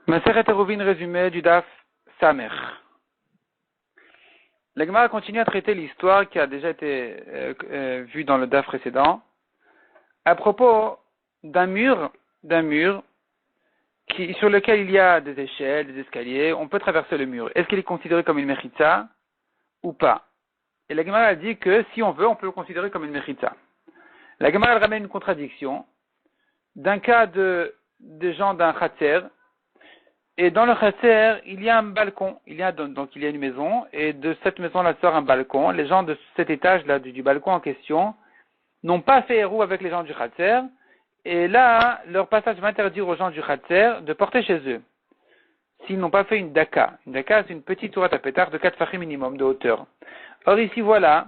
Maseret Eruvin résumé du Daf Samer. La Gemara continue à traiter l'histoire qui a déjà été vue dans le Daf précédent à propos d'un mur sur lequel il y a des échelles, des escaliers. On peut traverser le mur. Est-ce qu'il est considéré comme une mechitza ou pas? Et la Gemara a dit que si on veut, on peut le considérer comme une mechitza. La Gemara ramène une contradiction d'un cas des gens d'un khatser. Et dans le khatser, il y a un balcon. Il y a une maison, et de cette maison-là sort un balcon. Les gens de cet étage-là, du balcon en question, n'ont pas fait héros avec les gens du khatser. Et là, leur passage va interdire aux gens du khatser de porter chez eux. S'ils n'ont pas fait une daka. Une daka, c'est une petite tourette à pétard de 4 fachim minimum de hauteur. Or ici, voilà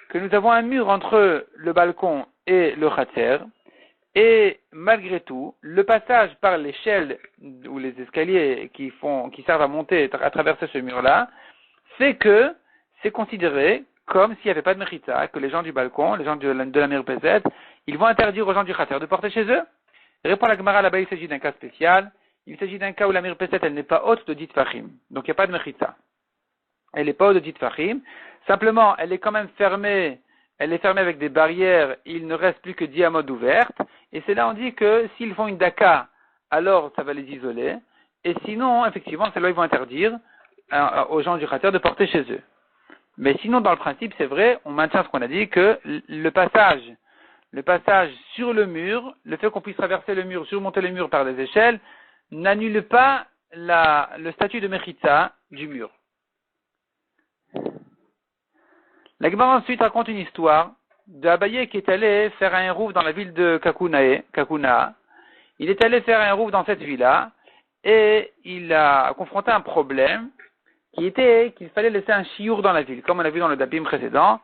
que nous avons un mur entre le balcon et le khatser. Et malgré tout, le passage par l'échelle ou les escaliers qui servent à monter, à traverser ce mur-là, fait que c'est considéré comme s'il n'y avait pas de mechitza, que les gens du balcon, les gens de la mirpezet, ils vont interdire aux gens du khatser de porter chez eux. Répond la Gemara, là-bas il s'agit d'un cas spécial. Il s'agit d'un cas où la mirpezet, elle n'est pas haute de 10 fachim. Donc il n'y a pas de mechitza. Elle n'est pas haute de 10 fachim. Simplement, elle est quand même fermée. Elle est fermée avec des barrières, il ne reste plus que 10 amodes ouvertes, et c'est là on dit que s'ils font une daka, alors ça va les isoler, et sinon, effectivement, c'est là ils vont interdire aux gens du khatser de porter chez eux. Mais sinon, dans le principe, c'est vrai, on maintient ce qu'on a dit, que le passage sur le mur, le fait qu'on puisse traverser le mur, surmonter le mur par des échelles, n'annule pas le statut de mechitza du mur. La Gemara ensuite raconte une histoire d'Abaye qui est allé faire un hérouf dans la ville de Kakuna. Il est allé faire un hérouf dans cette ville-là et il a confronté un problème qui était qu'il fallait laisser un chiour dans la ville. Comme on a vu dans le dapim précédent,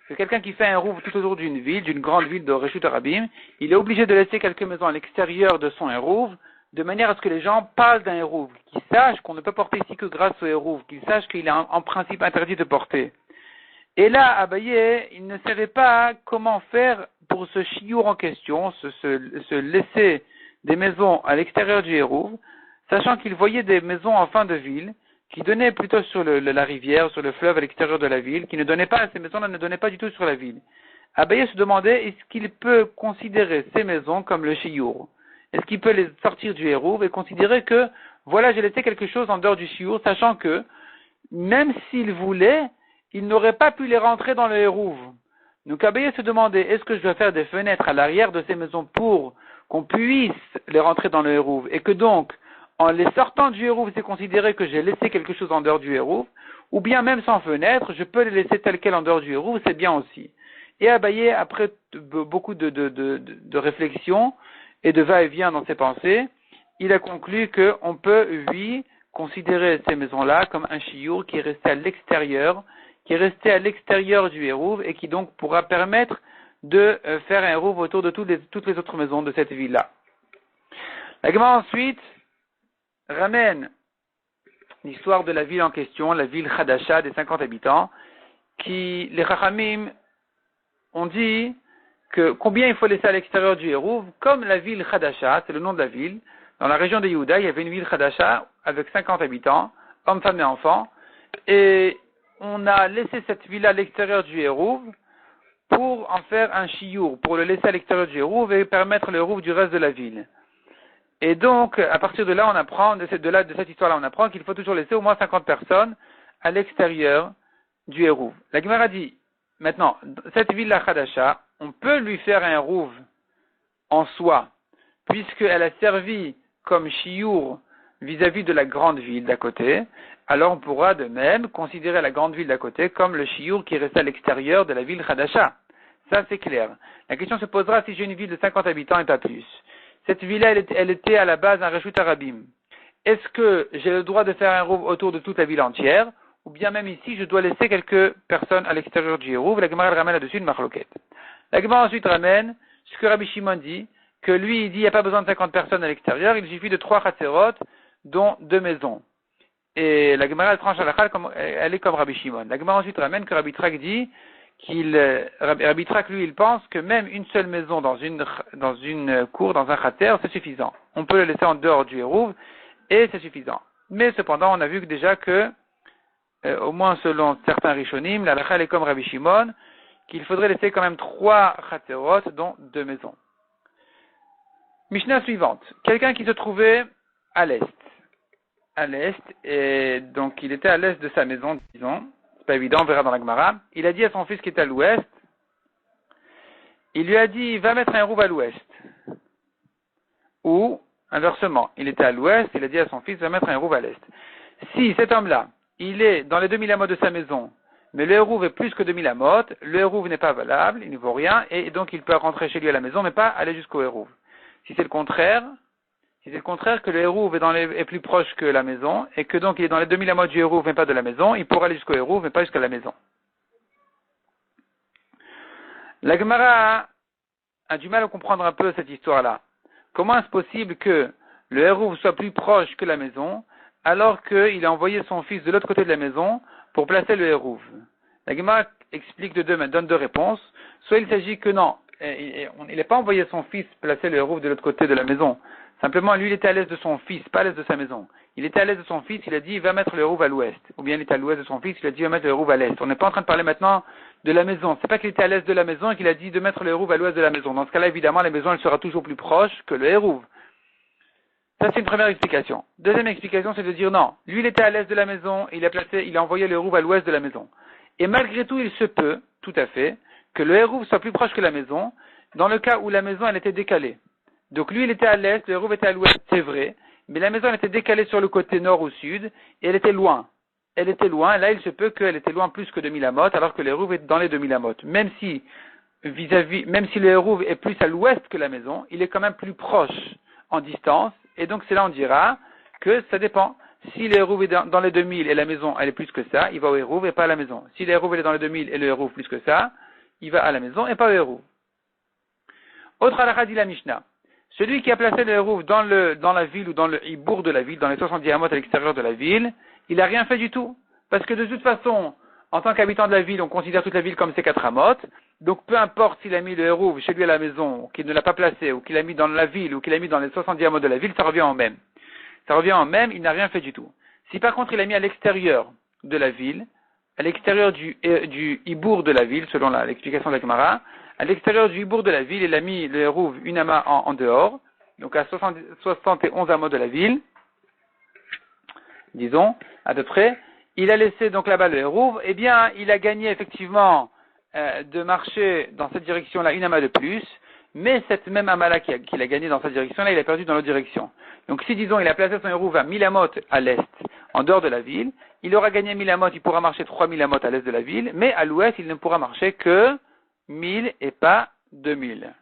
que quelqu'un qui fait un hérouf tout autour d'une ville, d'une grande ville de Reshut Arabim, il est obligé de laisser quelques maisons à l'extérieur de son hérouf, de manière à ce que les gens parlent d'un hérouf, qu'ils sachent qu'on ne peut porter ici que grâce au hérouf, qu'ils sachent qu'il est en principe interdit de porter. Et là, Abaye, il ne savait pas comment faire pour ce chiour en question, se laisser des maisons à l'extérieur du hérouf, sachant qu'il voyait des maisons en fin de ville, qui donnaient plutôt sur la rivière, sur le fleuve à l'extérieur de la ville, ces maisons-là ne donnaient pas du tout sur la ville. Abaye se demandait, est-ce qu'il peut considérer ces maisons comme le chiour? Est-ce qu'il peut les sortir du hérouf et considérer que, voilà, j'ai laissé quelque chose en dehors du chiour, sachant que, même s'il voulait, il n'aurait pas pu les rentrer dans le hérouf. Donc Abaye se demandait, est-ce que je dois faire des fenêtres à l'arrière de ces maisons pour qu'on puisse les rentrer dans le hérouf, et que donc, en les sortant du hérouf, c'est considéré que j'ai laissé quelque chose en dehors du hérouf, ou bien même sans fenêtre, je peux les laisser telles quelles en dehors du hérouf, c'est bien aussi. Et Abaye, après beaucoup de réflexions et de va-et-vient dans ses pensées, il a conclu qu'on peut, lui, considérer ces maisons-là comme un chiour qui est resté à l'extérieur du hérouf et qui donc pourra permettre de faire un hérouf autour de toutes les autres maisons de cette ville-là. La Gemara ensuite ramène l'histoire de la ville en question, la ville Khadasha des 50 habitants, qui les Chachamim ont dit que combien il faut laisser à l'extérieur du hérouf, comme la ville Khadasha, c'est le nom de la ville, dans la région de Yehuda, il y avait une ville Khadasha avec 50 habitants, hommes, femmes et enfants, et on a laissé cette ville à l'extérieur du hérouf pour en faire un chiour, pour le laisser à l'extérieur du hérouf et permettre le hérouf du reste de la ville. Et donc, à partir de là, on apprend, de cette histoire-là, on apprend qu'il faut toujours laisser au moins 50 personnes à l'extérieur du hérouf. La Gemara dit, maintenant, cette ville-là, Khadasha, on peut lui faire un hérouf en soi, puisqu'elle a servi comme chiour vis-à-vis de la grande ville d'à côté, alors on pourra de même considérer la grande ville d'à côté comme le chiour qui reste à l'extérieur de la ville Khadasha. Ça, c'est clair. La question se posera si j'ai une ville de 50 habitants et pas plus. Cette ville-là, elle était à la base un Reshut Arabim. Est-ce que j'ai le droit de faire un hérouf autour de toute la ville entière, ou bien même ici, je dois laisser quelques personnes à l'extérieur du hérouf? La Gemara ramène là-dessus une marloquette. La Gemara ensuite ramène ce que Rabbi Shimon dit, que lui, il dit, il n'y a pas besoin de 50 personnes à l'extérieur, il suffit de 3 khatserot, dont 2 maisons. Et la Gemara, elle tranche à la khal, elle est comme Rabbi Shimon. La Gemara ensuite ramène que Rabbi Trak dit Rabbi Trak, lui, il pense que même une seule maison dans une cour, dans un khater, c'est suffisant. On peut le laisser en dehors du hérouf, et c'est suffisant. Mais cependant, on a vu déjà que, au moins selon certains Rishonim, la halakha est comme Rabbi Shimon, qu'il faudrait laisser quand même 3 Chaterot, dont 2 maisons. Mishnah suivante. Quelqu'un qui se trouvait à l'est. À l'est, et donc il était à l'est de sa maison, disons. C'est pas évident, on verra dans la Gemara. Il a dit à son fils qui était à l'ouest, il lui a dit, va mettre un rouve à l'ouest. Ou, inversement, il était à l'ouest, il a dit à son fils, va mettre un rouve à l'est. Si cet homme-là, il est dans les 2000 amotes de sa maison, mais le hérouve est plus que 2000 amotes, le hérouve n'est pas valable, il ne vaut rien, et donc il peut rentrer chez lui à la maison, mais pas aller jusqu'au hérouve. Si c'est le contraire, que le hérouve est plus proche que la maison, et que donc il est dans les 2000 amotes du hérouve, mais pas de la maison, il pourra aller jusqu'au hérouve, mais pas jusqu'à la maison. La Gemara a du mal à comprendre un peu cette histoire-là. Comment est-ce possible que le hérouve soit plus proche que la maison, alors qu'il a envoyé son fils de l'autre côté de la maison pour placer le hérouve? La Gemara donne 2 réponses. Soit il s'agit que non, il n'a pas envoyé son fils placer le hérouve de l'autre côté de la maison. Simplement, lui, il était à l'est de son fils, pas à l'est de sa maison. Il était à l'est de son fils, il a dit, il va mettre le hérouve à l'ouest. Ou bien il était à l'ouest de son fils, il a dit, il va mettre le hérouve à l'est. On n'est pas en train de parler maintenant de la maison. C'est pas qu'il était à l'est de la maison et qu'il a dit de mettre le hérouve à l'ouest de la maison. Dans ce cas-là, évidemment, la maison, elle sera toujours plus proche que le hérouve. Ça, c'est une première explication. Deuxième explication, c'est de dire non. Lui, il était à l'est de la maison, il a envoyé le hérouve à l'ouest de la maison. Et malgré tout, il se peut, tout à fait, que le hérouve soit plus proche que la maison, dans le cas où la maison, elle était décalée. Donc lui, il était à l'est, le hérouve était à l'ouest, c'est vrai, mais la maison, elle était décalée sur le côté nord ou sud, et elle était loin. Elle était loin, et là, il se peut qu'elle était loin plus que 2000 amotes, alors que le hérouve est dans les 2000 amotes. Même si le hérouve est plus à l'ouest que la maison, il est quand même plus proche en distance, et donc c'est là on dira que ça dépend. Si le hérouve est dans les 2000 et la maison, elle est plus que ça, il va au hérouve et pas à la maison. Si le hérouve est dans les 2000 et le hérouve plus que ça, il va à la maison et pas au hérouve. Autre halakha dit la Mishnah. Celui qui a placé le hérouve dans la ville ou dans le hibour de la ville, dans les 70 amotes à l'extérieur de la ville, il n'a rien fait du tout. Parce que de toute façon, en tant qu'habitant de la ville, on considère toute la ville comme ses 4 amotes. Donc peu importe s'il a mis le hérouve chez lui à la maison, qu'il ne l'a pas placé, ou qu'il l'a mis dans la ville, ou qu'il l'a mis dans les 70 amotes de la ville, ça revient en même. Ça revient en même, il n'a rien fait du tout. Si par contre il a mis à l'extérieur de la ville, à l'extérieur du hibour de la ville, selon l'explication de la Gemara, à l'extérieur du hibour de la ville, il a mis le hérouve une ama en dehors, donc à 71 amotes de la ville, disons, à peu près. Il a laissé donc là-bas le hérouve, eh bien, il a gagné effectivement de marcher dans cette direction-là une ama de plus, mais cette même ama-là qu'il a gagné dans cette direction-là, il a perdu dans l'autre direction. Donc si, disons, il a placé son hérouve à 1000 amotes à l'est, en dehors de la ville, il aura gagné 1000 amotes, il pourra marcher 3000 amotes à l'est de la ville, mais à l'ouest, il ne pourra marcher que 1000 et pas 2000.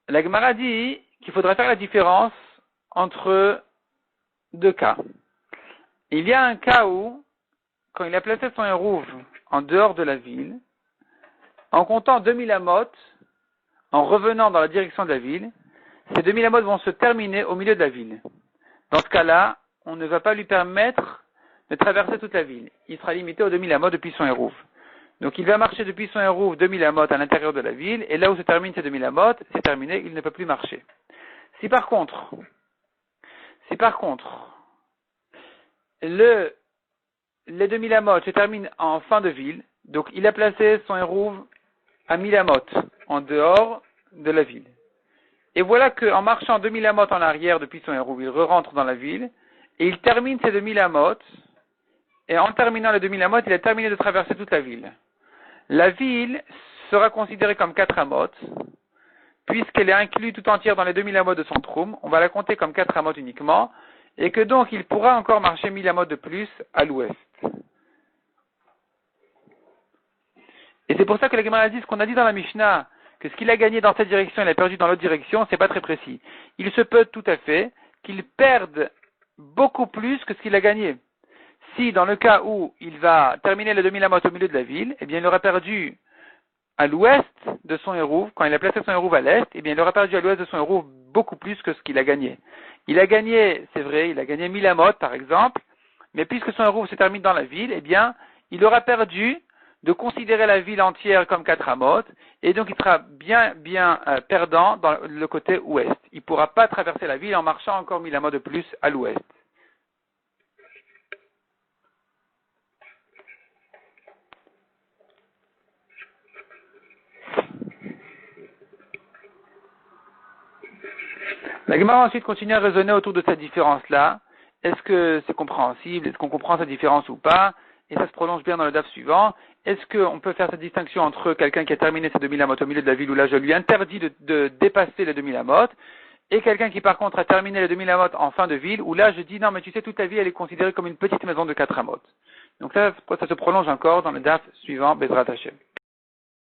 La Gemara dit qu'il faudra faire la différence entre 2 cas. Il y a un cas où, quand il a placé son hérouve en dehors de la ville, en comptant 2000 amotes, en revenant dans la direction de la ville, ces 2000 amotes vont se terminer au milieu de la ville. Dans ce cas-là, on ne va pas lui permettre de traverser toute la ville. Il sera limité aux 2000 amotes depuis son hérouve. Donc il va marcher depuis son hérouve 2000 amotes à l'intérieur de la ville, et là où se terminent ces 2000 amotes, c'est terminé, il ne peut plus marcher. Si par contre, les 2000 amotes se terminent en fin de ville, donc il a placé son hérouve à 1000 amotes, en dehors de la ville. Et voilà qu'en marchant 2000 amotes en arrière depuis son hérouve, il re-rentre dans la ville, et il termine ces 2000 amotes, et en terminant les 2000 amotes, il a terminé de traverser toute la ville. La ville sera considérée comme 4 amotes, puisqu'elle est inclue tout entière dans les 2000 amotes de son troum, on va la compter comme 4 amotes uniquement, et que donc il pourra encore marcher 1000 amotes de plus à l'ouest. Et c'est pour ça que la Gemara dit ce qu'on a dit dans la Mishnah, que ce qu'il a gagné dans cette direction, il a perdu dans l'autre direction, c'est pas très précis. Il se peut tout à fait qu'il perde beaucoup plus que ce qu'il a gagné. Si, dans le cas où il va terminer les 2000 amotes au milieu de la ville, eh bien, il aura perdu à l'ouest de son hérouve, quand il a placé son hérouve à l'est, eh bien, il aura perdu à l'ouest de son hérouve beaucoup plus que ce qu'il a gagné. Il a gagné, c'est vrai, il a gagné 1000 amotes, par exemple, mais puisque son hérouve se termine dans la ville, eh bien, il aura perdu de considérer la ville entière comme 4 amot, et donc il sera bien perdant dans le côté ouest. Il ne pourra pas traverser la ville en marchant encore 1000 amot de plus à l'ouest. La Gemara ensuite continue à raisonner autour de cette différence-là. Est-ce que c'est compréhensible? Est-ce qu'on comprend cette différence ou pas? Et ça se prolonge bien dans le DAF suivant. Est-ce qu'on peut faire cette distinction entre quelqu'un qui a terminé ses 2000 amot au milieu de la ville où là je lui interdis de dépasser les 2000 amot, et quelqu'un qui par contre a terminé les 2000 amot en fin de ville où là je dis non mais tu sais toute ta vie elle est considérée comme une petite maison de 4 amot. Donc ça se prolonge encore dans le DAF suivant Bezrat Hashem.